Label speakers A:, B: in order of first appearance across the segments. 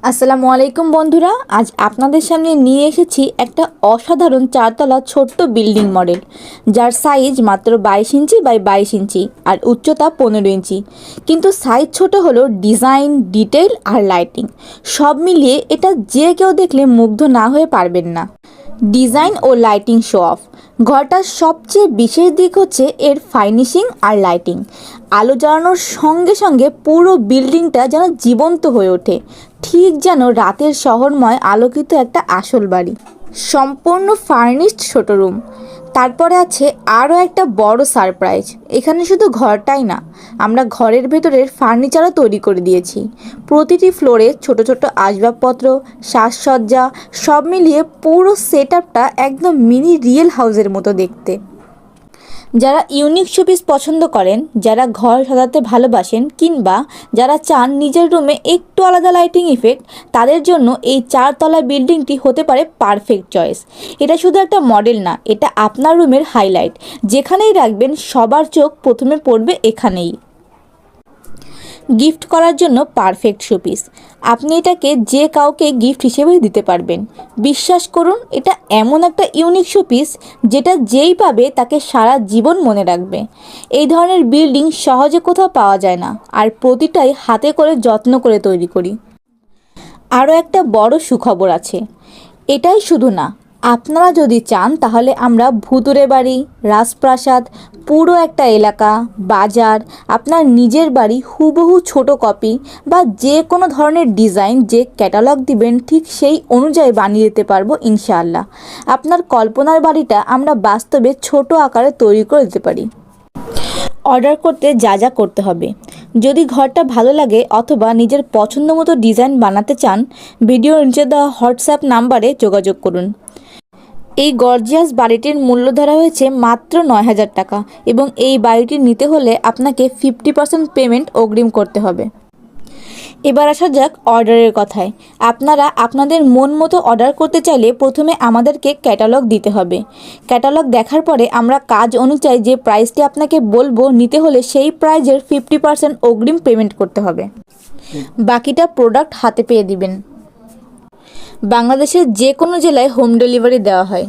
A: আসসালামু আলাইকুম বন্ধুরা, আজ আপনাদের সামনে নিয়ে এসেছি একটা অসাধারণ চারতলা ছোট্ট বিল্ডিং মডেল, যার সাইজ মাত্র 22 ইঞ্চি বাই 22 ইঞ্চি আর উচ্চতা 15 ইঞ্চি। কিন্তু সাইজ ছোট হলো ডিজাইন, ডিটেল আর লাইটিং সব মিলিয়ে এটা যে কেউ দেখলে মুগ্ধ না হয়ে পারবেন না। ডিজাইন ও লাইটিং শো অফ। ঘরটার সবচেয়ে বিশেষ দিক হচ্ছে এর ফাইনিশিং আর লাইটিং। আলো জ্বালানোর সঙ্গে সঙ্গে পুরো বিল্ডিংটা যেন জীবন্ত হয়ে ওঠে, ঠিক যেন রাতের শহরময় আলোকিত একটা আসল বাড়ি। সম্পূর্ণ ফার্নিশড ছোট রুম। তারপরে আছে আরও একটা বড় সারপ্রাইজ। এখানে শুধু ঘরটাই না, আমরা ঘরের ভেতরের ফার্নিচারও তৈরি করে দিয়েছি। প্রতিটি ফ্লোরে ছোট ছোট আসবাবপত্র, সাজসজ্জা সব মিলিয়ে পুরো সেট আপটা একদম মিনি রিয়েল হাউসের মতো দেখতে। যারা ইউনিক শোপিস পছন্দ করেন, যারা ঘর সাজাতে ভালোবাসেন, কিংবা যারা চান নিজের রুমে একটু আলাদা লাইটিং ইফেক্ট, তাদের জন্য এই চারতলা বিল্ডিংটি হতে পারে পারফেক্ট চয়েস। এটা শুধু একটা মডেল না, এটা আপনার রুমের হাইলাইট। যেখানেই রাখবেন সবার চোখ প্রথমে পড়বে এখানেই। গিফট করার জন্য পারফেক্ট শোপিস। আপনি এটাকে যে কাউকে গিফট হিসেবে দিতে পারবেন। বিশ্বাস করুন, এটা এমন একটা ইউনিক শোপিস যেটা যেই পাবে তাকে সারা জীবন মনে রাখবে। এই ধরনের বিল্ডিং সহজে কোথাও পাওয়া যায় না, আর প্রতিটাই হাতে করে যত্ন করে তৈরি করি। আরও একটা বড় সুখবর আছে। এটাই শুধু না, আপনারা যদি চান তাহলে আমরা ভুতুড়ে বাড়ি, রাজপ্রাসাদ, পুরো একটা এলাকা, বাজার, আপনার নিজের বাড়ি হুবহু ছোট কপি বা যে কোনো ধরনের ডিজাইন যে ক্যাটালগ দিবেন ঠিক সেই অনুযায়ী বানিয়ে দিতে পারবো ইনশাআল্লাহ। আপনার কল্পনার বাড়িটা আমরা বাস্তবে ছোট আকারে তৈরি করে দিতে পারি। অর্ডার করতে যা যা করতে হবে: যদি ঘরটা ভালো লাগে অথবা নিজের পছন্দ মতো ডিজাইন বানাতে চান, ভিডিওর নিচে দেওয়া হোয়াটসঅ্যাপ নাম্বারে যোগাযোগ করুন। এই গর্জিয়াস বাড়িটির মূল্য ধরা হয়েছে মাত্র 9,000 টাকা, এবং এই বাড়িটি নিতে হলে আপনাকে 50% পেমেন্ট অগ্রিম করতে হবে। এবার আসা যাক অর্ডারের কথায়। আপনারা আপনাদের মন মতো অর্ডার করতে চাইলে প্রথমে আমাদেরকে ক্যাটালগ দিতে হবে। ক্যাটালগ দেখার পরে আমরা কাজ অনুযায়ী যে প্রাইসটি আপনাকে বলবো, নিতে হলে সেই প্রাইজের 50% অগ্রিম পেমেন্ট করতে হবে। বাকিটা প্রোডাক্ট হাতে পেয়ে দিবেন। বাংলাদেশের যে কোনো জেলায় হোম ডেলিভারি দেওয়া হয়।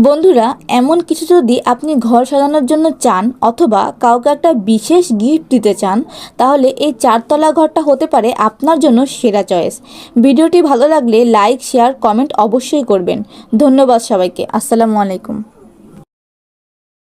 A: বন্ধুরা, এমন কিছু যদি আপনি ঘর সাজানোর জন্য চান অথবা কাউকে একটা বিশেষ গিফট দিতে চান, তাহলে এই চারতলা ঘরটা হতে পারে আপনার জন্য সেরা চয়েস। ভিডিওটি ভালো লাগলে লাইক, শেয়ার, কমেন্ট অবশ্যই করবেন। ধন্যবাদ সবাইকে। আসসালামু আলাইকুম।